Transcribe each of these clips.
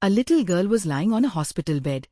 A little girl was lying on a hospital bed.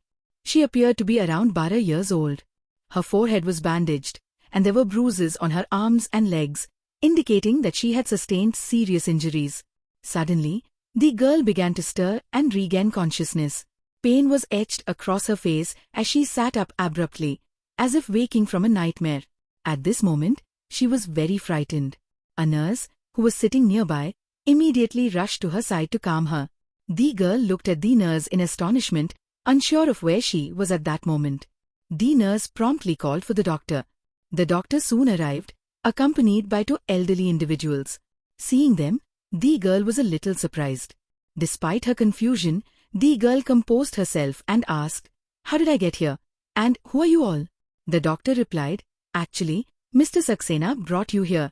She appeared to be around 12 years old. Her forehead was bandaged, and there were bruises on her arms and legs, indicating that she had sustained serious injuries. Suddenly, the girl began to stir and regain consciousness. Pain was etched across her face as she sat up abruptly, as if waking from a nightmare. At this moment, she was very frightened. A nurse, who was sitting nearby, immediately rushed to her side to calm her. The girl looked at the nurse in astonishment, unsure of where she was at that moment. The nurse promptly called for the doctor. The doctor soon arrived, accompanied by 2 elderly individuals. Seeing them, the girl was a little surprised. Despite her confusion, the girl composed herself and asked, "How did I get here? And who are you all?" The doctor replied, "Actually, Mr. Saxena brought you here.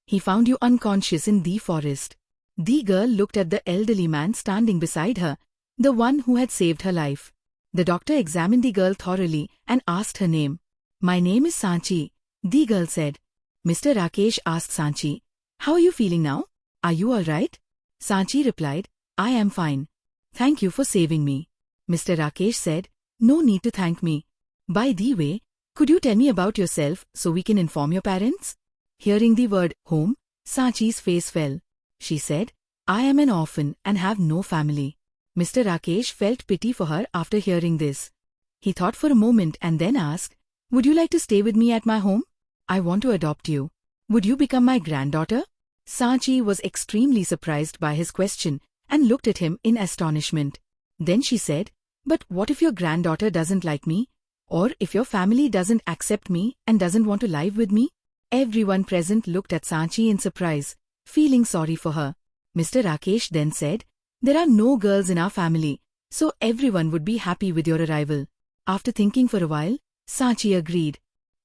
He found you unconscious in the forest." The girl looked at the elderly man standing beside her, the one who had saved her life. The doctor examined the girl thoroughly and asked her name. "My name is Sanchi," the girl said. Mr. Rakesh asked Sanchi, "How are you feeling now? Are you all right?" Sanchi replied, "I am fine. Thank you for saving me." Mr. Rakesh said, "No need to thank me. By the way, could you tell me about yourself so we can inform your parents?" Hearing the word home, Sanchi's face fell. She said, "I am an orphan and have no family." Mr. Rakesh felt pity for her after hearing this. He thought for a moment and then asked, "Would you like to stay with me at my home? I want to adopt you. Would you become my granddaughter?" Sanchi was extremely surprised by his question and looked at him in astonishment. Then she said, "But what if your granddaughter doesn't like me? Or if your family doesn't accept me and doesn't want to live with me?" Everyone present looked at Sanchi in surprise, feeling sorry for her. Mr. Rakesh then said, "There are no girls in our family, so everyone would be happy with your arrival." After thinking for a while, Sanchi agreed.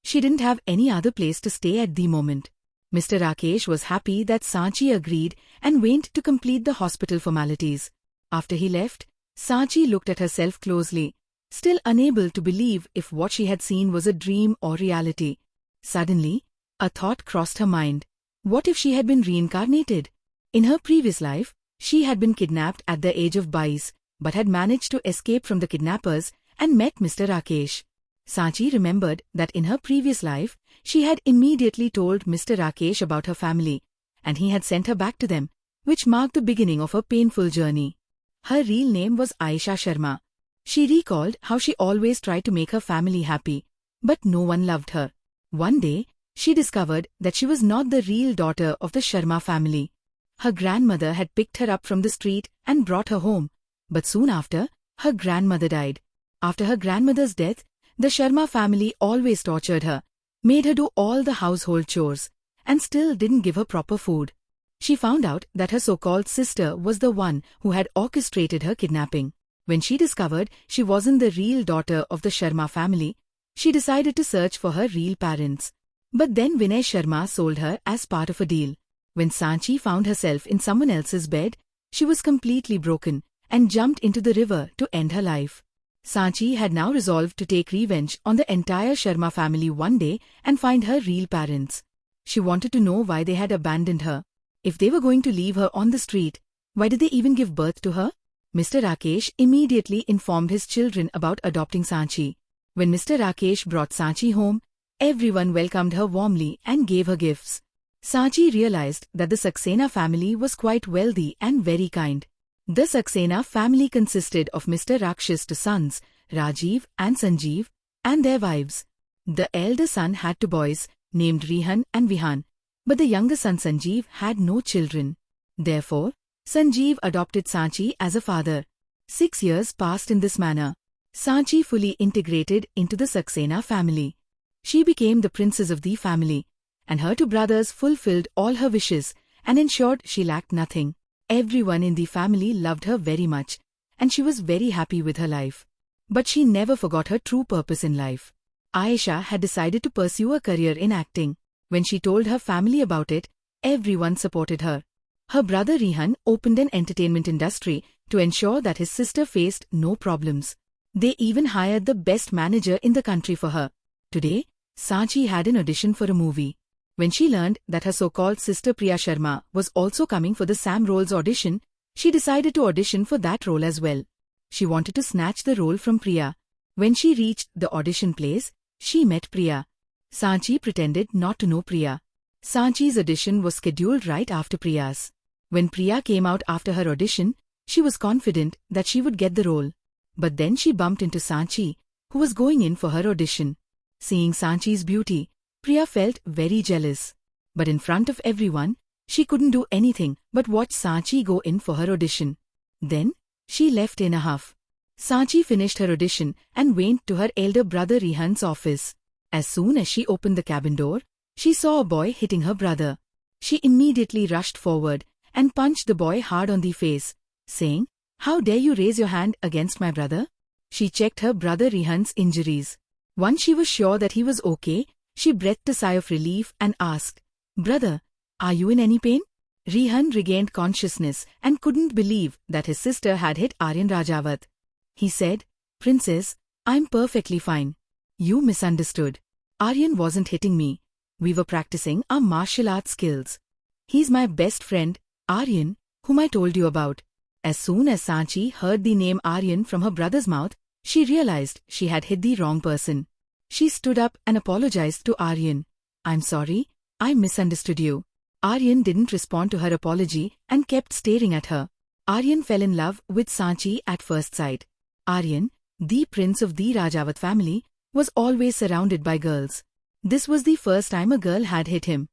She didn't have any other place to stay at the moment. Mr. Rakesh was happy that Sanchi agreed and went to complete the hospital formalities. After he left, Sanchi looked at herself closely, still unable to believe if what she had seen was a dream or reality. Suddenly, a thought crossed her mind. What if she had been reincarnated? In her previous life, she had been kidnapped at the age of 22, but had managed to escape from the kidnappers and met Mr. Rakesh. Sanchi remembered that in her previous life, she had immediately told Mr. Rakesh about her family, and he had sent her back to them, which marked the beginning of her painful journey. Her real name was Aisha Sharma. She recalled how she always tried to make her family happy, but no one loved her. One day, she discovered that she was not the real daughter of the Sharma family. Her grandmother had picked her up from the street and brought her home, but soon after, her grandmother died. After her grandmother's death, the Sharma family always tortured her, made her do all the household chores, and still didn't give her proper food. She found out that her so-called sister was the one who had orchestrated her kidnapping. When she discovered she wasn't the real daughter of the Sharma family, she decided to search for her real parents. But then Vinay Sharma sold her as part of a deal. When Sanchi found herself in someone else's bed, she was completely broken and jumped into the river to end her life. Sanchi had now resolved to take revenge on the entire Sharma family one day and find her real parents. She wanted to know why they had abandoned her. If they were going to leave her on the street, why did they even give birth to her? Mr. Rakesh immediately informed his children about adopting Sanchi. When Mr. Rakesh brought Sanchi home, everyone welcomed her warmly and gave her gifts. Sanchi realized that the Saxena family was quite wealthy and very kind. The Saxena family consisted of Mr. Raksh's 2 sons, Rajiv and Sanjeev, and their wives. The elder son had 2 boys, named Rihan and Vihan, but the younger son Sanjeev had no children. Therefore, Sanjeev adopted Sanchi as a father. 6 years passed in this manner. Sanchi fully integrated into the Saxena family. She became the princess of the family, and her 2 brothers fulfilled all her wishes and ensured she lacked nothing. Everyone in the family loved her very much, and she was very happy with her life. But she never forgot her true purpose in life. Aisha had decided to pursue a career in acting. When she told her family about it, everyone supported her. Her brother Rihan opened an entertainment industry to ensure that his sister faced no problems. They even hired the best manager in the country for her. Today, Sanchi had an audition for a movie. When she learned that her so-called sister Priya Sharma was also coming for the Sam role's audition, she decided to audition for that role as well. She wanted to snatch the role from Priya. When she reached the audition place, she met Priya. Sanchi pretended not to know Priya. Sanchi's audition was scheduled right after Priya's. When Priya came out after her audition, she was confident that she would get the role. But then she bumped into Sanchi, who was going in for her audition. Seeing Sanchi's beauty, Priya felt very jealous. But in front of everyone, she couldn't do anything but watch Sanchi go in for her audition. Then, she left in a huff. Sanchi finished her audition and went to her elder brother Rehan's office. As soon as she opened the cabin door, she saw a boy hitting her brother. She immediately rushed forward and punched the boy hard on the face, saying, "How dare you raise your hand against my brother?" She checked her brother Rehan's injuries. Once she was sure that he was okay, she breathed a sigh of relief and asked, "Brother, are you in any pain?" Rehan regained consciousness and couldn't believe that his sister had hit Aryan Rajawat. He said, "Princess, I'm perfectly fine. You misunderstood. Aryan wasn't hitting me. We were practicing our martial arts skills. He's my best friend, Aryan, whom I told you about." As soon as Sanchi heard the name Aryan from her brother's mouth, she realized she had hit the wrong person. She stood up and apologized to Aryan. "I'm sorry, I misunderstood you." Aryan didn't respond to her apology and kept staring at her. Aryan fell in love with Sanchi at first sight. Aryan, the prince of the Rajawat family, was always surrounded by girls. This was the first time a girl had hit him.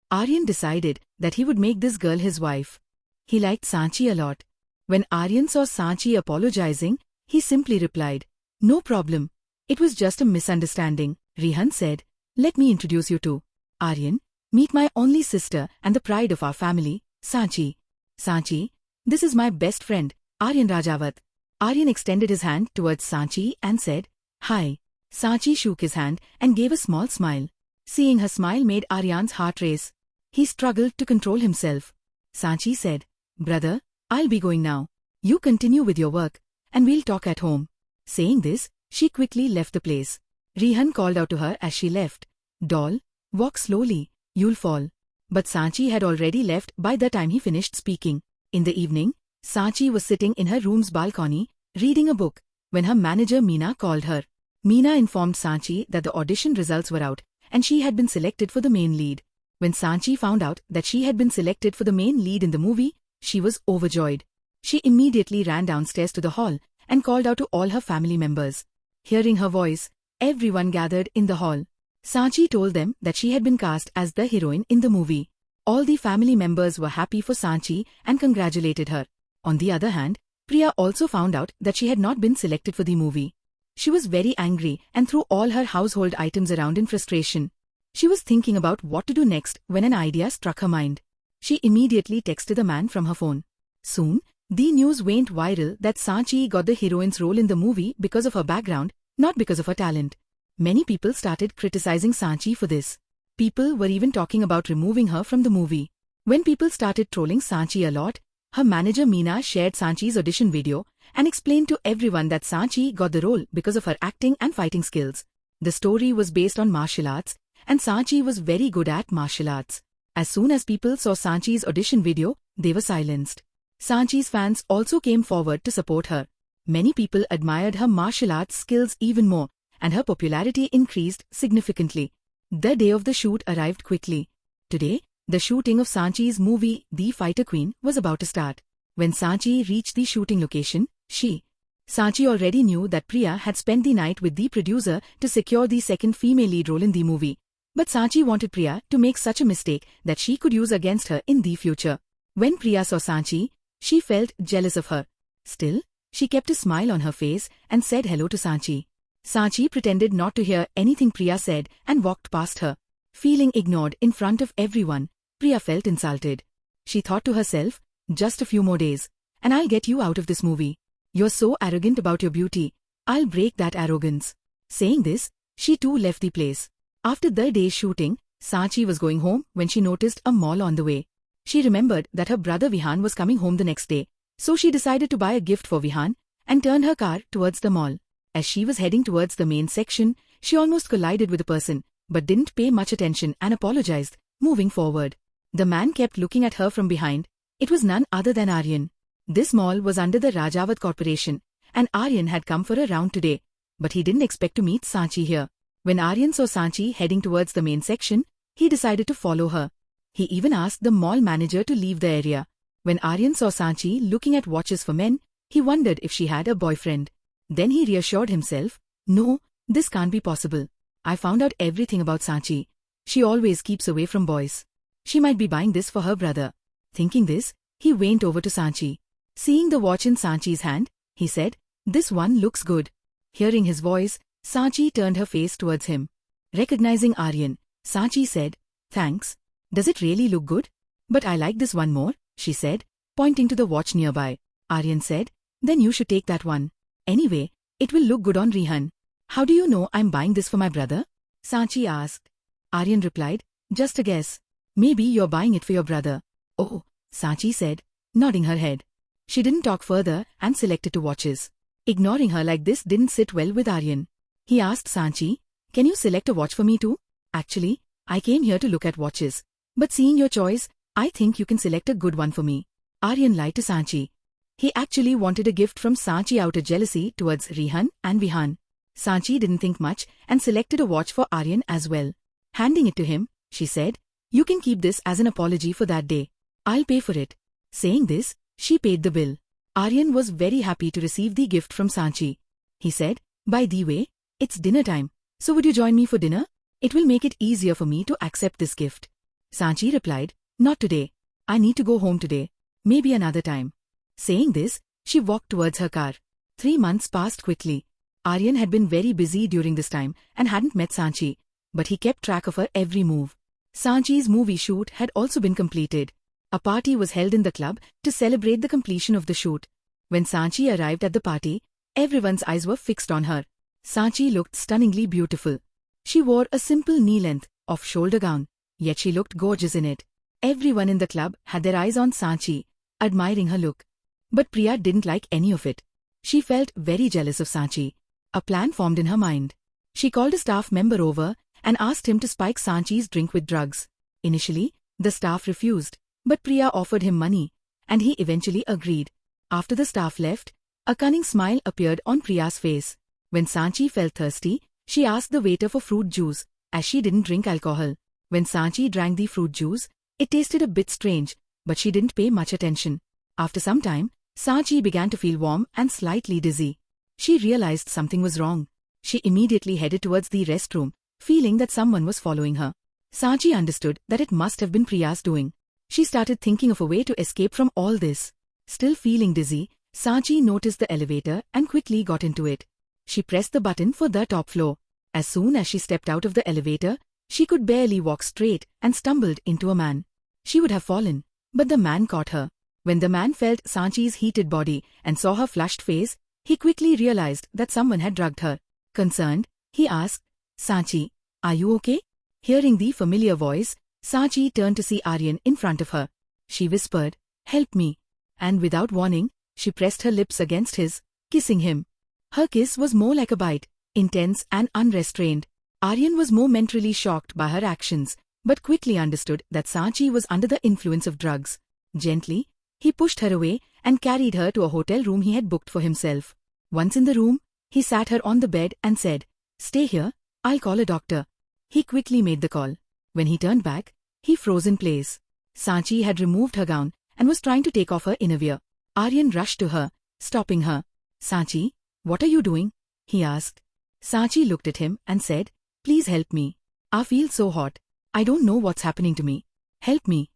Aryan decided that he would make this girl his wife. He liked Sanchi a lot. When Aryan saw Sanchi apologizing, he simply replied, "No problem. It was just a misunderstanding." Rehan said, "Let me introduce you to Aryan. Meet my only sister and the pride of our family, Sanchi. Sanchi, this is my best friend, Aryan Rajawat." Aryan extended his hand towards Sanchi and said, "Hi." Sanchi shook his hand and gave a small smile. Seeing her smile made Aryan's heart race. He struggled to control himself. Sanchi said, "Brother, I'll be going now. You continue with your work, and we'll talk at home." Saying this, she quickly left the place. Rehan called out to her as she left, "Doll, walk slowly, you'll fall." But Sanchi had already left by the time he finished speaking. In the evening, Sanchi was sitting in her room's balcony, reading a book, when her manager Meena called her. Meena informed Sanchi that the audition results were out, and she had been selected for the main lead. When Sanchi found out that she had been selected for the main lead in the movie, she was overjoyed. She immediately ran downstairs to the hall and called out to all her family members. Hearing her voice, everyone gathered in the hall. Sanchi told them that she had been cast as the heroine in the movie. All the family members were happy for Sanchi and congratulated her. On the other hand, Priya also found out that she had not been selected for the movie. She was very angry and threw all her household items around in frustration. She was thinking about what to do next when an idea struck her mind. She immediately texted the man from her phone. Soon, the news went viral that Sanchi got the heroine's role in the movie because of her background, not because of her talent. Many people started criticizing Sanchi for this. People were even talking about removing her from the movie. When people started trolling Sanchi a lot, her manager Meena shared Sanchi's audition video and explained to everyone that Sanchi got the role because of her acting and fighting skills. The story was based on martial arts, and Sanchi was very good at martial arts. As soon as people saw Sanchi's audition video, they were silenced. Sanchi's fans also came forward to support her. Many people admired her martial arts skills even more, and her popularity increased significantly. The day of the shoot arrived quickly. Today, the shooting of Sanchi's movie, The Fighter Queen, was about to start. When Sanchi reached the shooting location, Sanchi already knew that Priya had spent the night with the producer to secure the second female lead role in the movie. But Sanchi wanted Priya to make such a mistake that she could use against her in the future. When Priya saw Sanchi, she felt jealous of her. Still, she kept a smile on her face and said hello to Sanchi. Sanchi pretended not to hear anything Priya said and walked past her. Feeling ignored in front of everyone, Priya felt insulted. She thought to herself, "Just a few more days, and I'll get you out of this movie. You're so arrogant about your beauty. I'll break that arrogance." Saying this, she too left the place. After the day's shooting, Sanchi was going home when she noticed a mall on the way. She remembered that her brother Vihan was coming home the next day, so she decided to buy a gift for Vihan and turned her car towards the mall. As she was heading towards the main section, she almost collided with a person, but didn't pay much attention and apologized, moving forward. The man kept looking at her from behind. It was none other than Aryan. This mall was under the Rajawat Corporation, and Aryan had come for a round today, but he didn't expect to meet Sanchi here. When Aryan saw Sanchi heading towards the main section, he decided to follow her. He even asked the mall manager to leave the area. When Aryan saw Sanchi looking at watches for men, he wondered if she had a boyfriend. Then he reassured himself, "No, this can't be possible. I found out everything about Sanchi. She always keeps away from boys. She might be buying this for her brother." Thinking this, he went over to Sanchi. Seeing the watch in Sanchi's hand, he said, "This one looks good." Hearing his voice, Sanchi turned her face towards him. Recognizing Aryan, Sanchi said, "Thanks. Does it really look good?" "But I like this one more," she said, pointing to the watch nearby. Aryan said, "Then you should take that one. Anyway, it will look good on Rihan." "How do you know I'm buying this for my brother?" Sanchi asked. Aryan replied, "Just a guess. Maybe you're buying it for your brother." "Oh," Sanchi said, nodding her head. She didn't talk further and selected two watches. Ignoring her like this didn't sit well with Aryan. He asked Sanchi, "Can you select a watch for me too?" "Actually, I came here to look at watches. But seeing your choice, I think you can select a good one for me." Aryan lied to Sanchi. He actually wanted a gift from Sanchi out of jealousy towards Rihan and Vihan. Sanchi didn't think much and selected a watch for Aryan as well. Handing it to him, she said, "You can keep this as an apology for that day. I'll pay for it." Saying this, she paid the bill. Aryan was very happy to receive the gift from Sanchi. He said, "By the way, it's dinner time, so would you join me for dinner? It will make it easier for me to accept this gift." Sanchi replied, "Not today. I need to go home today. Maybe another time." Saying this, she walked towards her car. 3 months passed quickly. Aryan had been very busy during this time and hadn't met Sanchi, but he kept track of her every move. Sanchi's movie shoot had also been completed. A party was held in the club to celebrate the completion of the shoot. When Sanchi arrived at the party, everyone's eyes were fixed on her. Sanchi looked stunningly beautiful. She wore a simple knee-length, off-shoulder gown, yet she looked gorgeous in it. Everyone in the club had their eyes on Sanchi, admiring her look. But Priya didn't like any of it. She felt very jealous of Sanchi. A plan formed in her mind. She called a staff member over and asked him to spike Sanchi's drink with drugs. Initially, the staff refused, but Priya offered him money, and he eventually agreed. After the staff left, a cunning smile appeared on Priya's face. When Sanchi felt thirsty, she asked the waiter for fruit juice, as she didn't drink alcohol. When Sanchi drank the fruit juice, it tasted a bit strange, but she didn't pay much attention. After some time, Sanchi began to feel warm and slightly dizzy. She realized something was wrong. She immediately headed towards the restroom, feeling that someone was following her. Sanchi understood that it must have been Priya's doing. She started thinking of a way to escape from all this. Still feeling dizzy, Sanchi noticed the elevator and quickly got into it. She pressed the button for the top floor. As soon as she stepped out of the elevator, she could barely walk straight and stumbled into a man. She would have fallen, but the man caught her. When the man felt Sanchi's heated body and saw her flushed face, he quickly realized that someone had drugged her. Concerned, he asked, "Sanchi, are you okay?" Hearing the familiar voice, Sanchi turned to see Aryan in front of her. She whispered, "Help me." And without warning, she pressed her lips against his, kissing him. Her kiss was more like a bite, intense and unrestrained. Aryan was momentarily shocked by her actions, but quickly understood that Sanchi was under the influence of drugs. Gently, he pushed her away and carried her to a hotel room he had booked for himself. Once in the room, he sat her on the bed and said, "Stay here, I'll call a doctor." He quickly made the call. When he turned back, he froze in place. Sanchi had removed her gown and was trying to take off her innerwear. Aryan rushed to her, stopping her. "Sanchi, what are you doing?" he asked. Sanchi looked at him and said, "Please help me. I feel so hot. I don't know what's happening to me. Help me."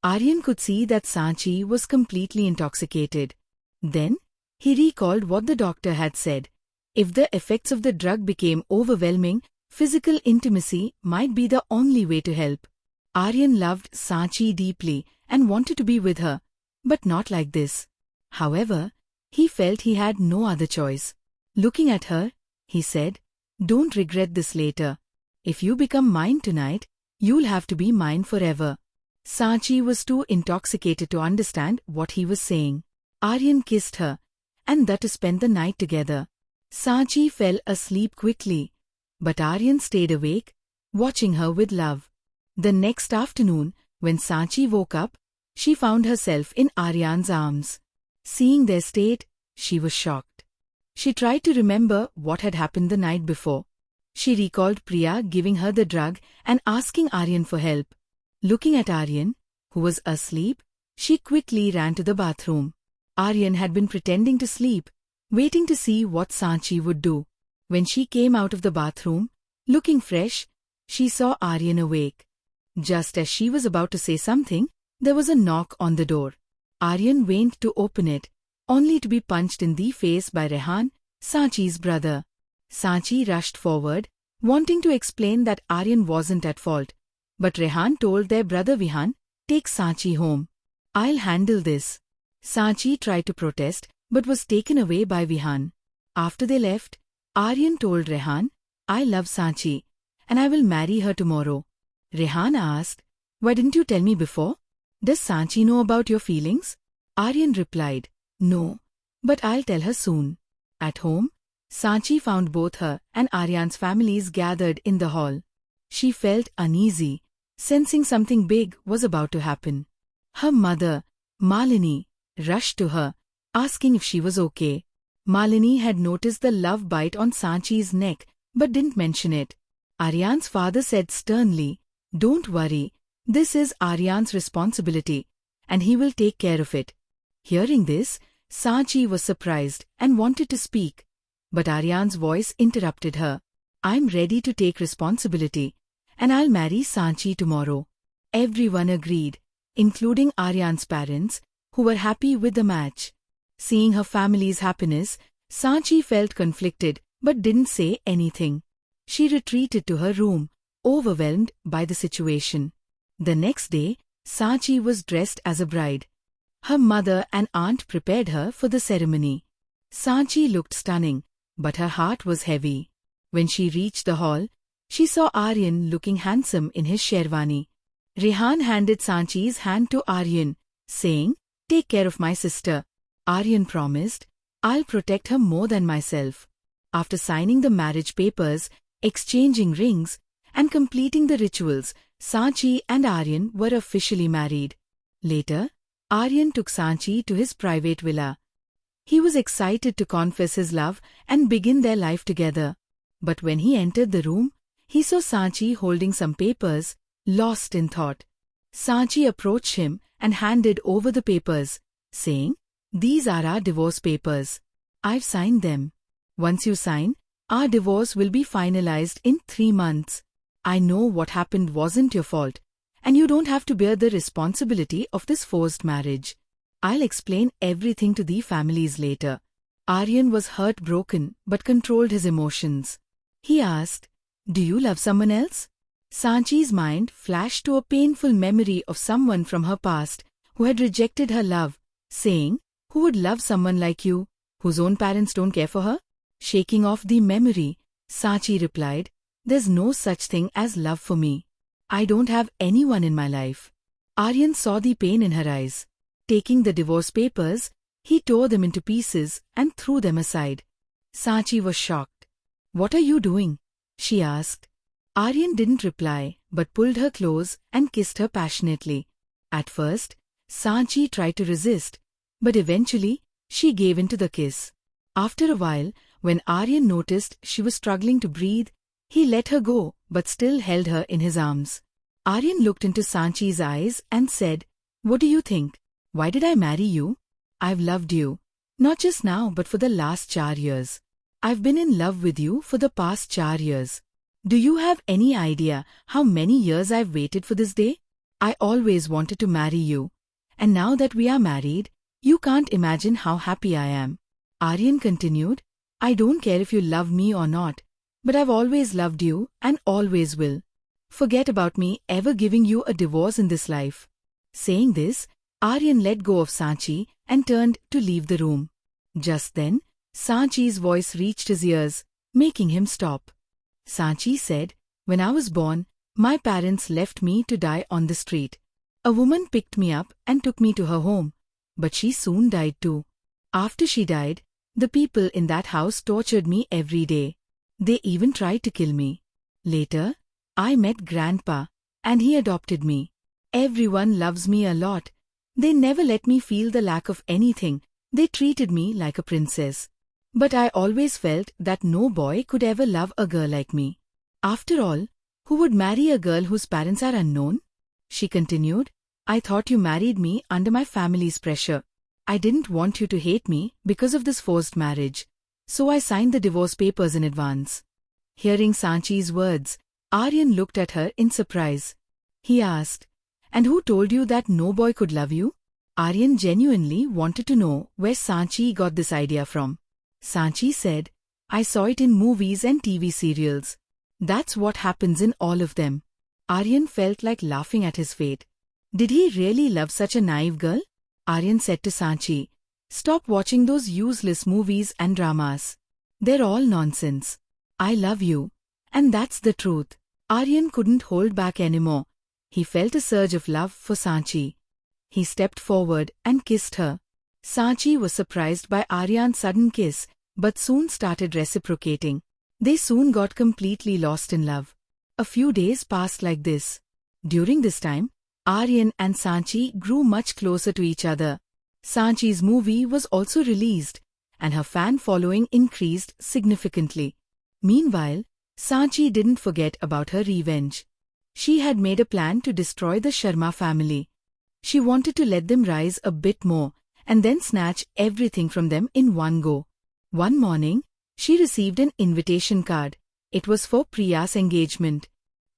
Aryan could see that Sanchi was completely intoxicated. Then, he recalled what the doctor had said. If the effects of the drug became overwhelming, physical intimacy might be the only way to help. Aryan loved Sanchi deeply and wanted to be with her, but not like this. However, he felt he had no other choice. Looking at her, he said, "Don't regret this later. If you become mine tonight, you'll have to be mine forever." Sanchi was too intoxicated to understand what he was saying. Aryan kissed her, and that to spend the night together. Sanchi fell asleep quickly, but Aryan stayed awake, watching her with love. The next afternoon, when Sanchi woke up, she found herself in Aryan's arms. Seeing their state, she was shocked. She tried to remember what had happened the night before. She recalled Priya giving her the drug and asking Aryan for help. Looking at Aryan, who was asleep, she quickly ran to the bathroom. Aryan had been pretending to sleep, waiting to see what Sanchi would do. When she came out of the bathroom, looking fresh, she saw Aryan awake. Just as she was about to say something, there was a knock on the door. Aryan went to open it, only to be punched in the face by Rehan, Sanchi's brother. Sanchi rushed forward, wanting to explain that Aryan wasn't at fault. But Rehan told their brother Vihan, "Take Sanchi home. I'll handle this." Sanchi tried to protest, but was taken away by Vihan. After they left, Aryan told Rehan, "I love Sanchi, and I will marry her tomorrow." Rehan asked, "Why didn't you tell me before? Does Sanchi know about your feelings?" Aryan replied, "No, but I'll tell her soon." At home, Sanchi found both her and Aryan's families gathered in the hall. She felt uneasy, sensing something big was about to happen. Her mother, Malini, rushed to her, asking if she was okay. Malini had noticed the love bite on Sanchi's neck, but didn't mention it. Aryan's father said sternly, "Don't worry, this is Aryan's responsibility, and he will take care of it." Hearing this, Sanchi was surprised and wanted to speak. But Aryan's voice interrupted her. "I'm ready to take responsibility, and I'll marry Sanchi tomorrow." Everyone agreed, including Aryan's parents, who were happy with the match. Seeing her family's happiness, Sanchi felt conflicted but didn't say anything. She retreated to her room, overwhelmed by the situation. The next day, Sanchi was dressed as a bride. Her mother and aunt prepared her for the ceremony. Sanchi looked stunning, but her heart was heavy. When she reached the hall, she saw Aryan looking handsome in his sherwani. Rehan handed Sanchi's hand to Aryan, saying, "Take care of my sister." Aryan promised, "I'll protect her more than myself." After signing the marriage papers, exchanging rings, and completing the rituals, Sanchi and Aryan were officially married. Later, Aryan took Sanchi to his private villa. He was excited to confess his love and begin their life together. But when he entered the room, he saw Sanchi holding some papers, lost in thought. Sanchi approached him and handed over the papers, saying, "These are our divorce papers. I've signed them. Once you sign, our divorce will be finalized in 3 months. I know what happened wasn't your fault, and you don't have to bear the responsibility of this forced marriage. I'll explain everything to the families later." Aryan was heartbroken but controlled his emotions. He asked, "Do you love someone else?" Sanchi's mind flashed to a painful memory of someone from her past who had rejected her love, saying, "Who would love someone like you, whose own parents don't care for her?" Shaking off the memory, Sanchi replied, "There's no such thing as love for me. I don't have anyone in my life." Aryan saw the pain in her eyes. Taking the divorce papers, he tore them into pieces and threw them aside. Sanchi was shocked. "What are you doing?" she asked. Aryan didn't reply, but pulled her close and kissed her passionately. At first, Sanchi tried to resist, but eventually, she gave in to the kiss. After a while, when Aryan noticed she was struggling to breathe, he let her go but still held her in his arms. Aryan looked into Sanchi's eyes and said, "What do you think? Why did I marry you? I've loved you, not just now but for the last 4 years. I've been in love with you for the past 4 years. Do you have any idea how many years I've waited for this day? I always wanted to marry you. And now that we are married, you can't imagine how happy I am." Aryan continued, "I don't care if you love me or not, but I've always loved you and always will. Forget about me ever giving you a divorce in this life." Saying this, Aryan let go of Sanchi and turned to leave the room. Just then, Sanchi's voice reached his ears, making him stop. Sanchi said, "When I was born, my parents left me to die on the street. A woman picked me up and took me to her home, but she soon died too. After she died, the people in that house tortured me every day. They even tried to kill me. Later, I met Grandpa, and he adopted me. Everyone loves me a lot. They never let me feel the lack of anything. They treated me like a princess. But I always felt that no boy could ever love a girl like me. After all, who would marry a girl whose parents are unknown? She continued, I thought you married me under my family's pressure. I didn't want you to hate me because of this forced marriage. So I signed the divorce papers in advance. Hearing Sanchi's words, Aryan looked at her in surprise. He asked, And who told you that no boy could love you? Aryan genuinely wanted to know where Sanchi got this idea from. Sanchi said, I saw it in movies and TV serials. That's what happens in all of them. Aryan felt like laughing at his fate. Did he really love such a naive girl? Aryan said to Sanchi, Stop watching those useless movies and dramas. They're all nonsense. I love you. And that's the truth. Aryan couldn't hold back anymore. He felt a surge of love for Sanchi. He stepped forward and kissed her. Sanchi was surprised by Aryan's sudden kiss, but soon started reciprocating. They soon got completely lost in love. A few days passed like this. During this time, Aryan and Sanchi grew much closer to each other. Sanchi's movie was also released, and her fan following increased significantly. Meanwhile, Sanchi didn't forget about her revenge. She had made a plan to destroy the Sharma family. She wanted to let them rise a bit more, and then snatch everything from them in one go. One morning, she received an invitation card. It was for Priya's engagement.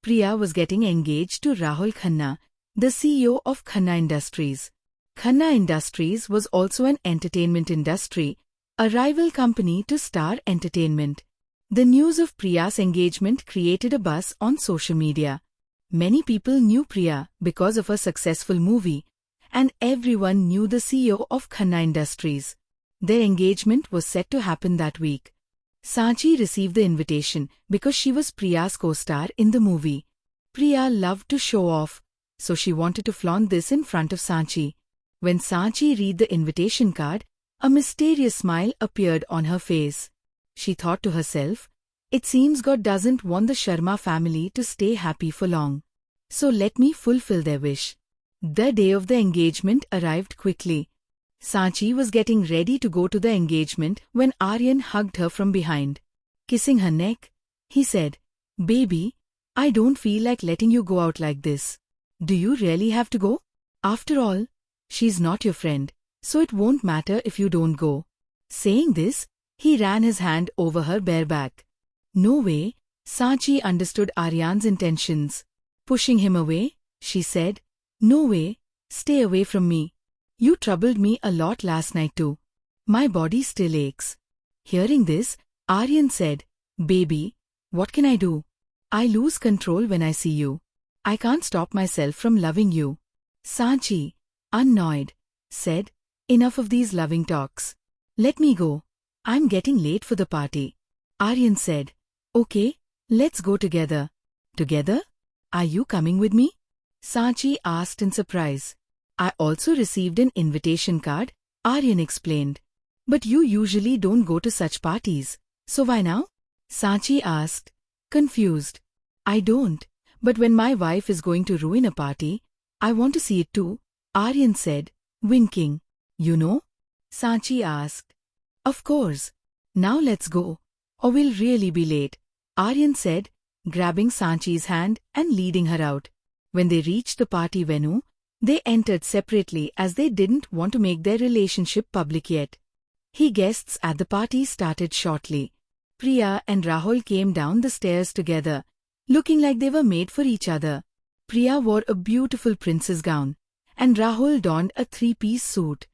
Priya was getting engaged to Rahul Khanna, the CEO of Khanna Industries. Khanna Industries was also an entertainment industry, a rival company to Star Entertainment. The news of Priya's engagement created a buzz on social media. Many people knew Priya because of her successful movie, and everyone knew the CEO of Khanna Industries. Their engagement was set to happen that week. Sanchi received the invitation because she was Priya's co-star in the movie. Priya loved to show off, so she wanted to flaunt this in front of Sanchi. When Sanchi read the invitation card, a mysterious smile appeared on her face. She thought to herself, It seems God doesn't want the Sharma family to stay happy for long. So let me fulfill their wish. The day of the engagement arrived quickly. Sanchi was getting ready to go to the engagement when Aryan hugged her from behind. Kissing her neck, he said, Baby, I don't feel like letting you go out like this. Do you really have to go? After all, she's not your friend, so it won't matter if you don't go. Saying this, he ran his hand over her bare back. No way, Sanchi understood Aryan's intentions. Pushing him away, she said, No way, stay away from me. You troubled me a lot last night too. My body still aches. Hearing this, Aryan said, Baby, what can I do? I lose control when I see you. I can't stop myself from loving you. Sanchi, annoyed, said, Enough of these loving talks. Let me go. I'm getting late for the party. Aryan said, Okay, let's go together. Together? Are you coming with me? Sanchi asked in surprise. I also received an invitation card, Aryan explained. But you usually don't go to such parties, so why now? Sanchi asked, confused. I don't, but when my wife is going to ruin a party, I want to see it too, Aryan said, winking. You know? Sanchi asked. Of course. Now let's go, or we'll really be late, Aryan said, grabbing Sanchi's hand and leading her out. When they reached the party venue, they entered separately as they didn't want to make their relationship public yet. Guests at the party started shortly. Priya and Rahul came down the stairs together, looking like they were made for each other. Priya wore a beautiful princess gown, and Rahul donned a three-piece suit.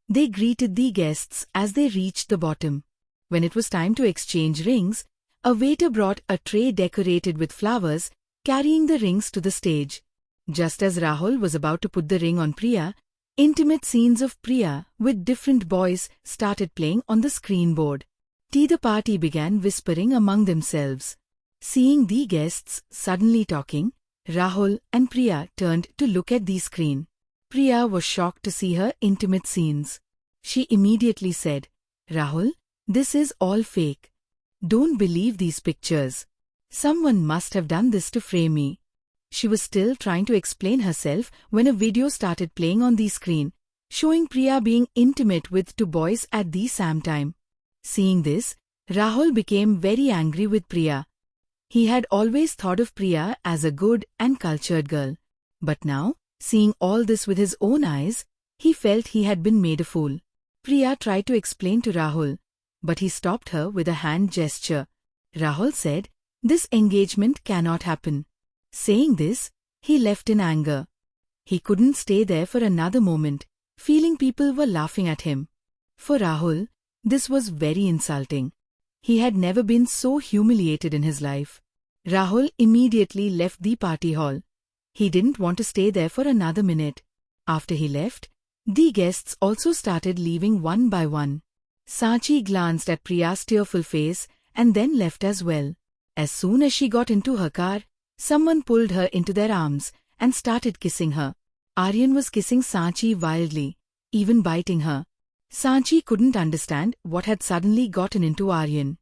They greeted the guests as they reached the bottom. When it was time to exchange rings, a waiter brought a tray decorated with flowers, carrying the rings to the stage. Just as Rahul was about to put the ring on Priya, intimate scenes of Priya with different boys started playing on the screen board. The party began whispering among themselves. Seeing the guests suddenly talking, Rahul and Priya turned to look at the screen. Priya was shocked to see her intimate scenes. She immediately said, Rahul, this is all fake. Don't believe these pictures. Someone must have done this to frame me. She was still trying to explain herself when a video started playing on the screen, showing Priya being intimate with two boys at the same time. Seeing this, Rahul became very angry with Priya. He had always thought of Priya as a good and cultured girl. But now, seeing all this with his own eyes, he felt he had been made a fool. Priya tried to explain to Rahul, but he stopped her with a hand gesture. Rahul said, "This engagement cannot happen." Saying this, he left in anger. He couldn't stay there for another moment, feeling people were laughing at him. For Rahul, this was very insulting. He had never been so humiliated in his life. Rahul immediately left the party hall. He didn't want to stay there for another minute. After he left, the guests also started leaving one by one. Sachi glanced at Priya's tearful face and then left as well. As soon as she got into her car, someone pulled her into their arms and started kissing her. Aryan was kissing Sachi wildly, even biting her. Sachi couldn't understand what had suddenly gotten into Aryan.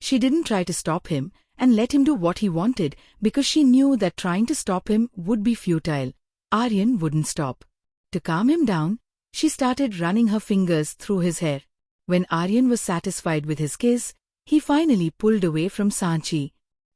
She didn't try to stop him and let him do what he wanted because she knew that trying to stop him would be futile. Aryan wouldn't stop. To calm him down, she started running her fingers through his hair. When Aryan was satisfied with his kiss, he finally pulled away from Sachi.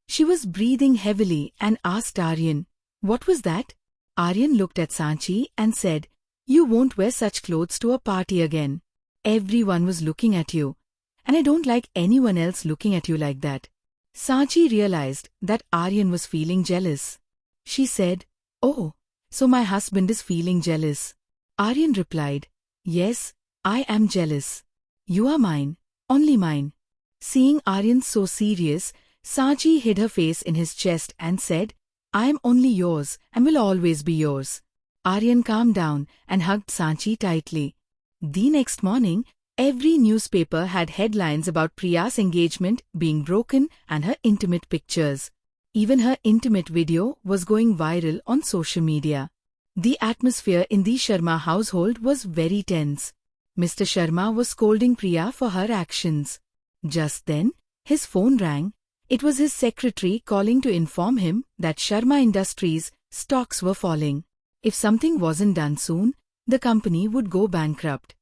She was breathing heavily and asked Aryan, "What was that?" Aryan looked at Sachi and said, "You won't wear such clothes to a party again. Everyone was looking at you, and I don't like anyone else looking at you like that." Sachi realized that Aryan was feeling jealous. She said, "Oh, so my husband is feeling jealous." Aryan replied, "Yes, I am jealous. You are mine, only mine." Seeing Aryan so serious, Sachi hid her face in his chest and said, "I am only yours and will always be yours." Aryan calmed down and hugged Sachi tightly. The next morning, every newspaper had headlines about Priya's engagement being broken and her intimate pictures. Even her intimate video was going viral on social media. The atmosphere in the Sharma household was very tense. Mr. Sharma was scolding Priya for her actions. Just then, his phone rang. It was his secretary calling to inform him that Sharma Industries' stocks were falling. If something wasn't done soon, the company would go bankrupt.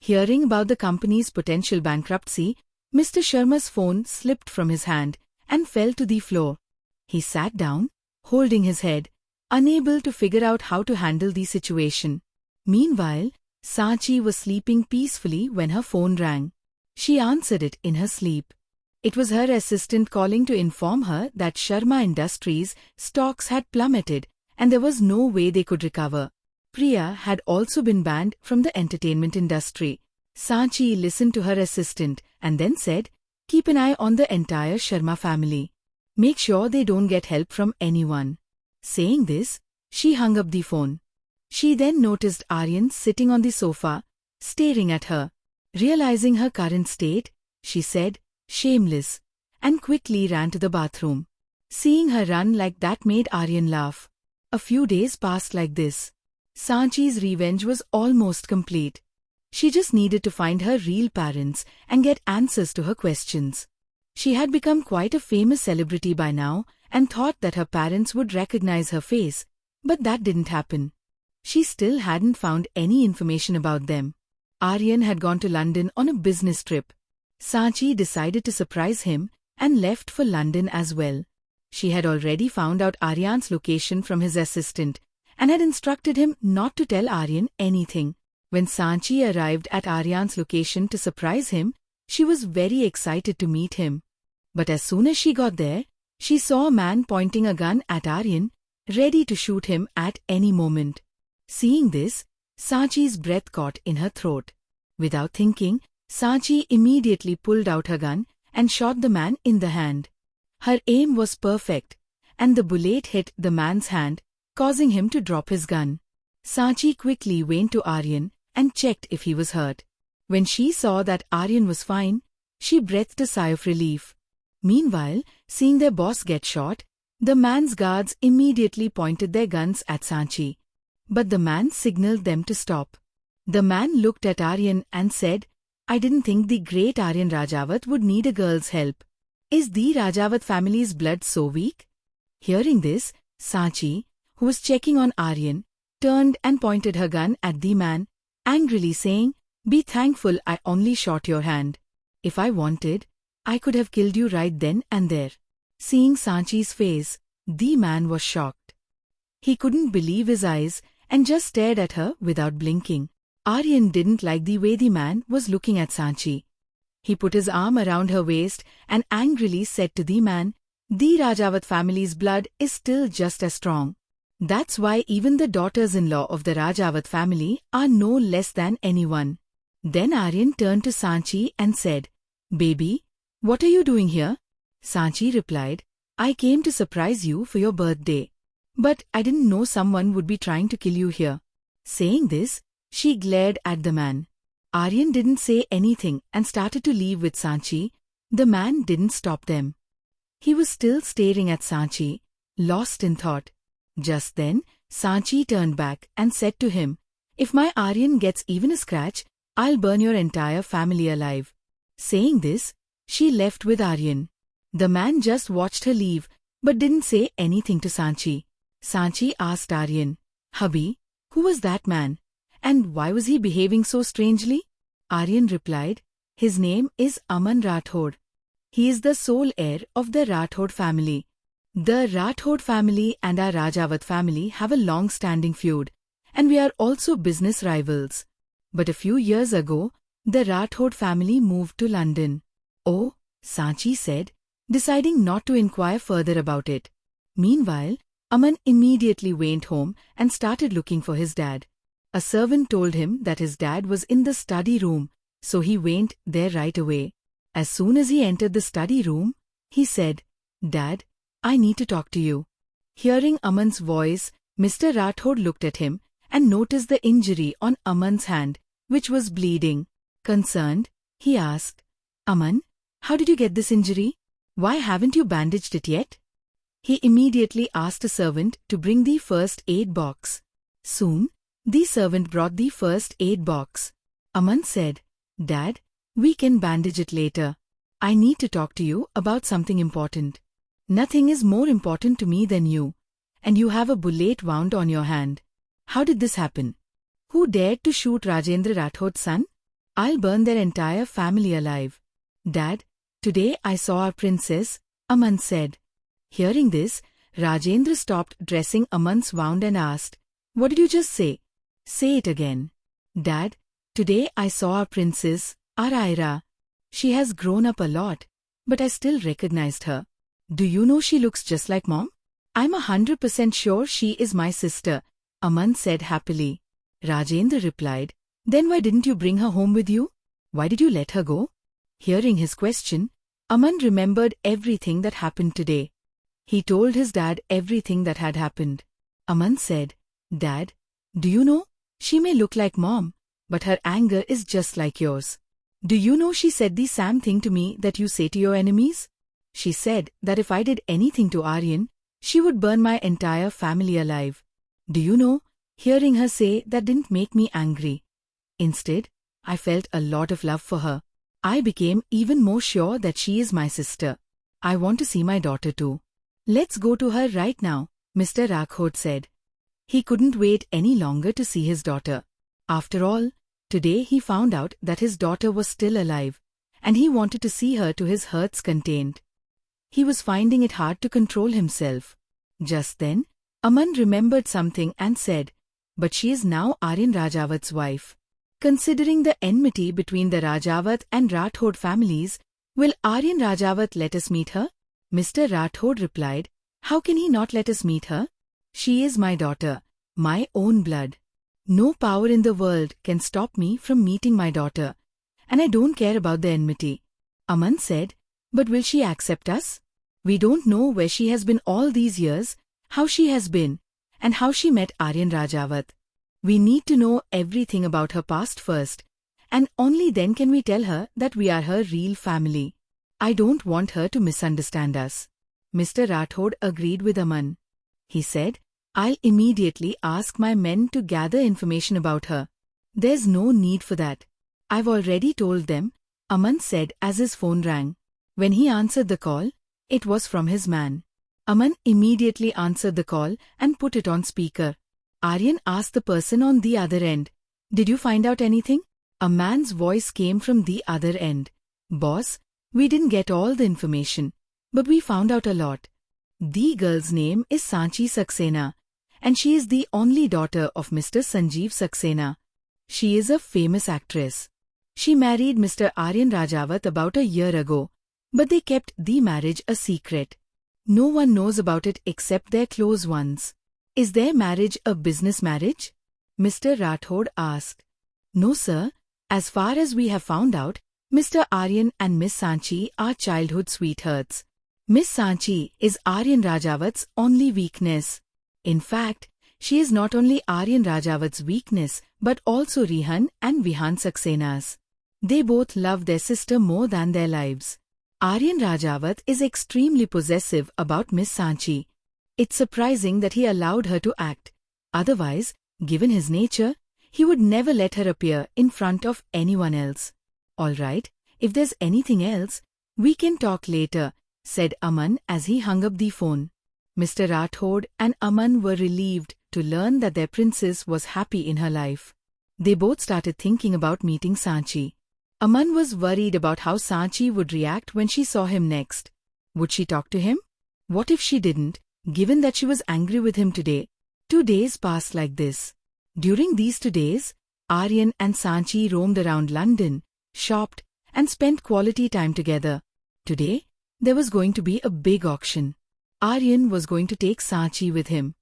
Hearing about the company's potential bankruptcy, Mr. Sharma's phone slipped from his hand and fell to the floor. He sat down, holding his head, unable to figure out how to handle the situation. Meanwhile, Sachi was sleeping peacefully when her phone rang. She answered it in her sleep. It was her assistant calling to inform her that Sharma Industries' stocks had plummeted and there was no way they could recover. Priya had also been banned from the entertainment industry. Sachi listened to her assistant and then said, "Keep an eye on the entire Sharma family. Make sure they don't get help from anyone." Saying this, she hung up the phone. She then noticed Aryan sitting on the sofa, staring at her. Realizing her current state, she said, "Shameless," and quickly ran to the bathroom. Seeing her run like that made Aryan laugh. A few days passed like this. Sachi's revenge was almost complete. She just needed to find her real parents and get answers to her questions. She had become quite a famous celebrity by now and thought that her parents would recognize her face, but that didn't happen. She still hadn't found any information about them. Aryan had gone to London on a business trip. Sachi decided to surprise him and left for London as well. She had already found out Aryan's location from his assistant and had instructed him not to tell Aryan anything. When Sachi arrived at Aryan's location to surprise him, she was very excited to meet him. But as soon as she got there, she saw a man pointing a gun at Aryan, ready to shoot him at any moment. Seeing this, Sachi's breath caught in her throat. Without thinking, Sachi immediately pulled out her gun and shot the man in the hand. Her aim was perfect, and the bullet hit the man's hand, causing him to drop his gun. Sachi quickly went to Aryan and checked if he was hurt. When she saw that Aryan was fine, she breathed a sigh of relief. Meanwhile, seeing their boss get shot, the man's guards immediately pointed their guns at Sachi. But the man signaled them to stop. The man looked at Aryan and said, "I didn't think the great Aryan Rajawat would need a girl's help. Is the Rajawat family's blood so weak?" Hearing this, Sachi, who was checking on Aryan, turned and pointed her gun at the man, angrily saying, "Be thankful I only shot your hand." If I wanted, I could have killed you right then and there. Seeing Sanchi's face, the man was shocked. He couldn't believe his eyes and just stared at her without blinking. Aryan didn't like the way the man was looking at Sanchi. He put his arm around her waist and angrily said to the man, "The Rajawat family's blood is still just as strong. That's why even the daughters-in-law of the Rajawat family are no less than anyone." Then Aryan turned to Sanchi and said, "Baby, what are you doing here?" Sanchi replied, "I came to surprise you for your birthday. But I didn't know someone would be trying to kill you here." Saying this, she glared at the man. Aryan didn't say anything and started to leave with Sanchi. The man didn't stop them. He was still staring at Sanchi, lost in thought. Just then, Sanchi turned back and said to him, "If my Aryan gets even a scratch, I'll burn your entire family alive." Saying this, she left with Aryan. The man just watched her leave, but didn't say anything to Sanchi. Sanchi asked Aryan, "Hubby, who was that man? And why was he behaving so strangely?" Aryan replied, "His name is Aman Rathod. He is the sole heir of the Rathod family. The Rathod family and our Rajawat family have a long-standing feud, and we are also business rivals. But a few years ago, the Rathod family moved to London." "Oh," Sanchi said, deciding not to inquire further about it. Meanwhile, Aman immediately went home and started looking for his dad. A servant told him that his dad was in the study room, so he went there right away. As soon as he entered the study room, he said, "Dad, I need to talk to you." Hearing Aman's voice, Mr. Rathod looked at him and noticed the injury on Aman's hand, which was bleeding. Concerned, he asked, "Aman, how did you get this injury? Why haven't you bandaged it yet?" He immediately asked a servant to bring the first aid box. Soon, the servant brought the first aid box. Aman said, "Dad, we can bandage it later. I need to talk to you about something important. Nothing is more important to me than you, and you have a bullet wound on your hand. How did this happen? Who dared to shoot Rajendra Rathod's son? I'll burn their entire family alive." "Dad, today I saw our princess," Aman said. Hearing this, Rajendra stopped dressing Aman's wound and asked, "What did you just say? Say it again." "Dad, today I saw our princess, our Ira. She has grown up a lot, but I still recognized her. Do you know she looks just like Mom? I'm 100% sure she is my sister," Aman said happily. Rajendra replied, "Then why didn't you bring her home with you? Why did you let her go?" Hearing his question, Aman remembered everything that happened today. He told his dad everything that had happened. Aman said, "Dad, do you know, she may look like Mom, but her anger is just like yours. Do you know she said the same thing to me that you say to your enemies? She said that if I did anything to Aryan, she would burn my entire family alive. Do you know, hearing her say that didn't make me angry. Instead, I felt a lot of love for her. I became even more sure that she is my sister. I want to see my daughter too." "Let's go to her right now," Mr. Rathod said. He couldn't wait any longer to see his daughter. After all, today he found out that his daughter was still alive, and he wanted to see her to his heart's content. He was finding it hard to control himself. Just then, Aman remembered something and said, "But she is now Aryan Rajawat's wife. Considering the enmity between the Rajawat and Rathod families, will Aryan Rajawat let us meet her?" Mr. Rathod replied, "How can he not let us meet her? She is my daughter, my own blood. No power in the world can stop me from meeting my daughter, and I don't care about the enmity." Aman said, "But will she accept us? We don't know where she has been all these years, how she has been, and how she met Aryan Rajawat. We need to know everything about her past first, and only then can we tell her that we are her real family. I don't want her to misunderstand us." Mr. Rathod agreed with Aman. He said, "I'll immediately ask my men to gather information about her." "There's no need for that. I've already told them," Aman said as his phone rang. When he answered the call, it was from his man. Aman immediately answered the call and put it on speaker. Aryan asked the person on the other end, "Did you find out anything?" A man's voice came from the other end. Boss, we didn't get all the information, but we found out a lot. The girl's name is Sanchi Saxena, and she is the only daughter of Mr. Sanjeev Saxena. She is a famous actress. She married Mr. Aryan Rajawat about a year ago, but they kept the marriage a secret. No one knows about it except their close ones. Is their marriage a business marriage? Mr. Rathod asked. No, sir. As far as we have found out, Mr. Aryan and Miss Sanchi are childhood sweethearts. Miss Sanchi is Aryan Rajawat's only weakness. In fact, she is not only Aryan Rajawat's weakness but also Rihan and Vihan Saksena's. They both love their sister more than their lives. Aryan Rajawat is extremely possessive about Miss Sanchi. It's surprising that he allowed her to act. Otherwise, given his nature, he would never let her appear in front of anyone else. All right, if there's anything else, we can talk later, said Aman as he hung up the phone. Mr. Rathod and Aman were relieved to learn that their princess was happy in her life. They both started thinking about meeting Sanchi. Aman was worried about how Sanchi would react when she saw him next. Would she talk to him? What if she didn't, given that she was angry with him today? 2 days passed like this. During these 2 days, Aryan and Sanchi roamed around London, shopped, and spent quality time together. Today, there was going to be a big auction. Aryan was going to take Sanchi with him.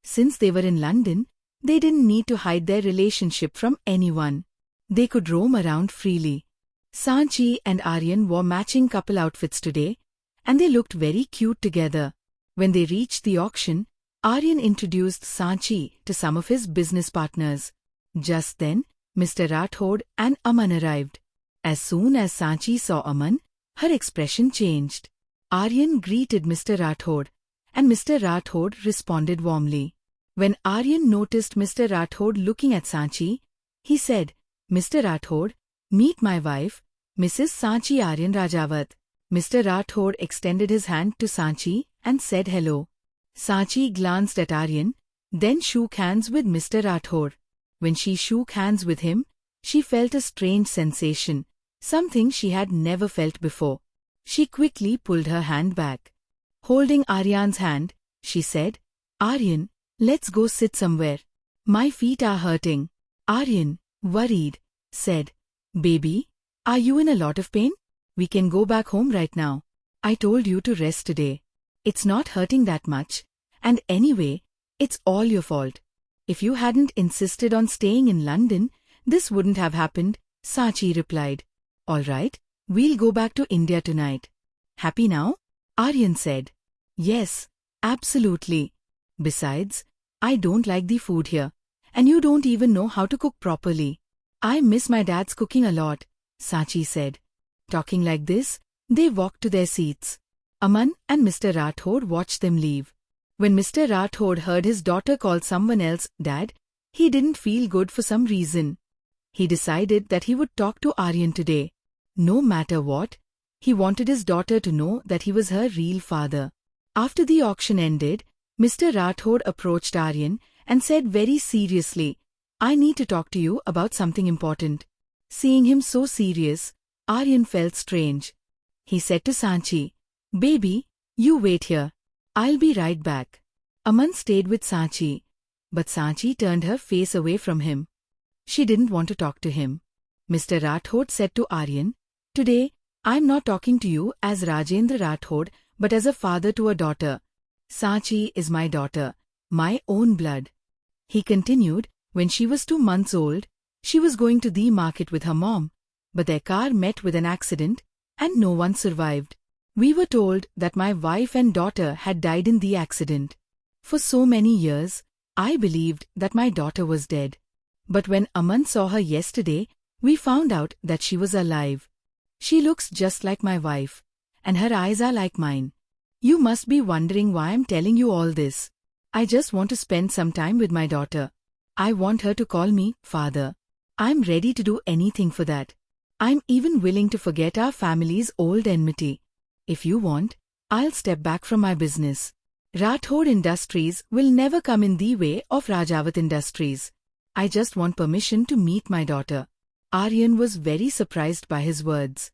Since they were in London, they didn't need to hide their relationship from anyone. They could roam around freely. Sanchi and Aryan wore matching couple outfits today, and they looked very cute together. When they reached the auction, Aryan introduced Sanchi to some of his business partners. Just then, Mr. Rathod and Aman arrived. As soon as Sanchi saw Aman, her expression changed. Aryan greeted Mr. Rathod, and Mr. Rathod responded warmly. When Aryan noticed Mr. Rathod looking at Sanchi, he said, Mr. Rathod, meet my wife, Mrs. Sanchi Aryan Rajawat. Mr. Rathod extended his hand to Sanchi and said hello. Sanchi glanced at Aryan, then shook hands with Mr. Rathod. When she shook hands with him, she felt a strange sensation, something she had never felt before. She quickly pulled her hand back. Holding Aryan's hand, she said, Aryan, let's go sit somewhere. My feet are hurting. Aryan, worried, said, Baby, are you in a lot of pain? We can go back home right now. I told you to rest today. It's not hurting that much, and anyway, it's all your fault. If you hadn't insisted on staying in London, this wouldn't have happened, Sanchi replied. All right, we'll go back to India tonight. Happy now? Aryan said. Yes, absolutely. Besides, I don't like the food here, and you don't even know how to cook properly. I miss my dad's cooking a lot, Sanchi said. Talking like this, they walked to their seats. Aman and Mr. Rathod watched them leave. When Mr. Rathod heard his daughter call someone else Dad, he didn't feel good for some reason. He decided that he would talk to Aryan today. No matter what, he wanted his daughter to know that he was her real father. After the auction ended, Mr. Rathod approached Aryan and said very seriously, I need to talk to you about something important. Seeing him so serious, Aryan felt strange. He said to Sanchi, Baby, you wait here. I'll be right back. Aman stayed with Sanchi, but Sanchi turned her face away from him. She didn't want to talk to him. Mr. Rathod said to Aryan, Today, I'm not talking to you as Rajendra Rathod, but as a father to a daughter. Sanchi is my daughter, my own blood. He continued, when she was 2 months old, she was going to the market with her mom, but their car met with an accident and no one survived. We were told that my wife and daughter had died in the accident. For so many years, I believed that my daughter was dead. But when Aman saw her yesterday, we found out that she was alive. She looks just like my wife, and her eyes are like mine. You must be wondering why I'm telling you all this. I just want to spend some time with my daughter. I want her to call me father. I'm ready to do anything for that. I'm even willing to forget our family's old enmity. If you want, I'll step back from my business. Rathod Industries will never come in the way of Rajawat Industries. I just want permission to meet my daughter. Aryan was very surprised by his words.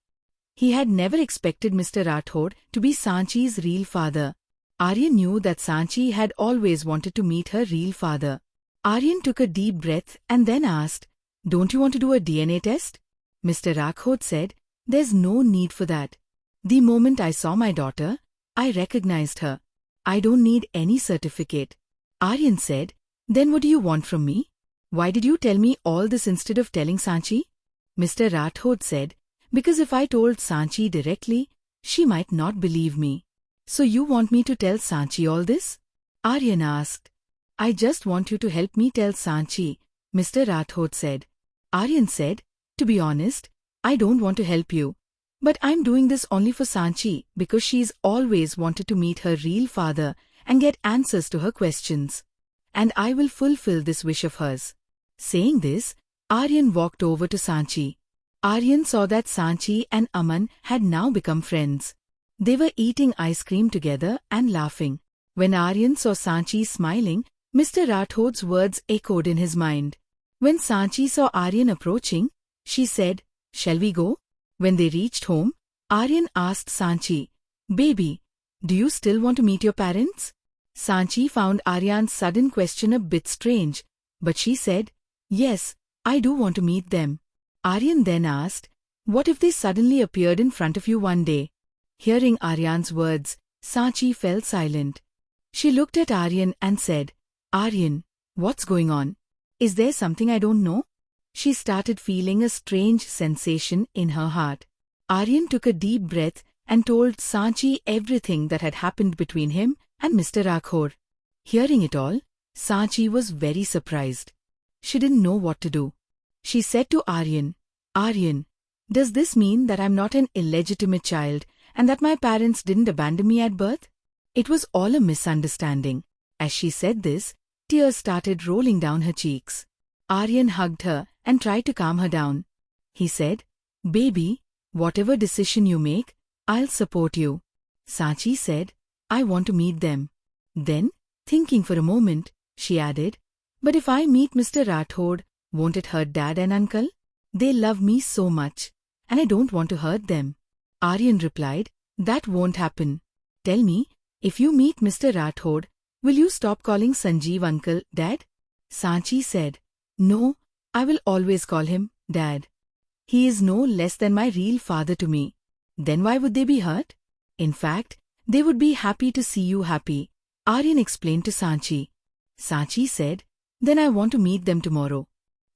He had never expected Mr. Rathod to be Sanchi's real father. Aryan knew that Sanchi had always wanted to meet her real father. Aryan took a deep breath and then asked, "Don't you want to do a DNA test?" Mr. Rathod said, "There's no need for that. The moment I saw my daughter, I recognized her. I don't need any certificate." Aryan said, "Then what do you want from me? Why did you tell me all this instead of telling Sanchi?" Mr. Rathod said, "Because if I told Sanchi directly, she might not believe me. So you want me to tell Sanchi all this?" Aryan asked. "I just want you to help me tell Sanchi," Mr. Rathod said. Aryan said, "To be honest, I don't want to help you. But I'm doing this only for Sanchi because she's always wanted to meet her real father and get answers to her questions. And I will fulfill this wish of hers." Saying this, Aryan walked over to Sanchi. Aryan saw that Sanchi and Aman had now become friends. They were eating ice cream together and laughing. When Aryan saw Sanchi smiling, Mr. Rathod's words echoed in his mind. When Sanchi saw Aryan approaching, she said, "Shall we go?" When they reached home, Aryan asked Sanchi, "Baby, do you still want to meet your parents?" Sanchi found Aryan's sudden question a bit strange, but she said, "Yes, I do want to meet them." Aryan then asked, "What if they suddenly appeared in front of you one day?" Hearing Aryan's words, Sanchi fell silent. She looked at Aryan and said, "Aryan, what's going on? Is there something I don't know?" She started feeling a strange sensation in her heart. Aryan took a deep breath and told Sanchi everything that had happened between him and Mr. Rathod. Hearing it all, Sanchi was very surprised. She didn't know what to do. She said to Aryan, "Aryan, does this mean that I'm not an illegitimate child and that my parents didn't abandon me at birth?" It was all a misunderstanding. As she said this, tears started rolling down her cheeks. Aryan hugged her and tried to calm her down. He said, "Baby, whatever decision you make, I'll support you." Sanchi said, "I want to meet them." Then, thinking for a moment, she added, "But if I meet Mr. Rathod, won't it hurt Dad and Uncle? They love me so much, and I don't want to hurt them." Aryan replied, "That won't happen. Tell me, if you meet Mr. Rathod, will you stop calling Sanjeev Uncle Dad?" Sanchi said, "No, I will always call him Dad. He is no less than my real father to me. Then why would they be hurt? In fact, they would be happy to see you happy," Aryan explained to Sanchi. Sanchi said, "Then I want to meet them tomorrow.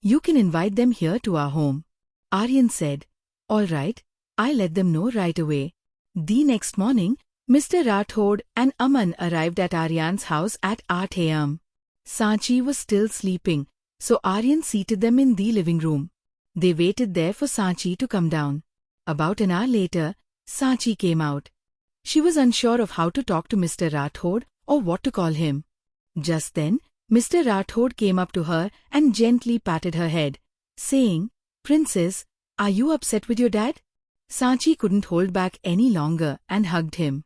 You can invite them here to our home." Aryan said, "All right, I'll let them know right away." The next morning, Mr. Rathod and Aman arrived at Aryan's house at 8 a.m. Sanchi was still sleeping, so Aryan seated them in the living room. They waited there for Sanchi to come down. About an hour later, Sanchi came out. She was unsure of how to talk to Mr. Rathod or what to call him. Just then, Mr. Rathod came up to her and gently patted her head, saying, "Princess, are you upset with your dad?" Sanchi couldn't hold back any longer and hugged him.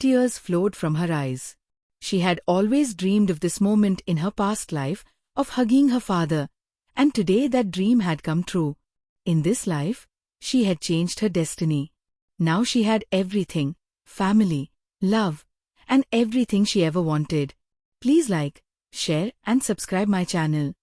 Tears flowed from her eyes. She had always dreamed of this moment in her past life of hugging her father, and today that dream had come true. In this life, she had changed her destiny. Now she had everything, family, love, and everything she ever wanted. Please like, share and subscribe my channel.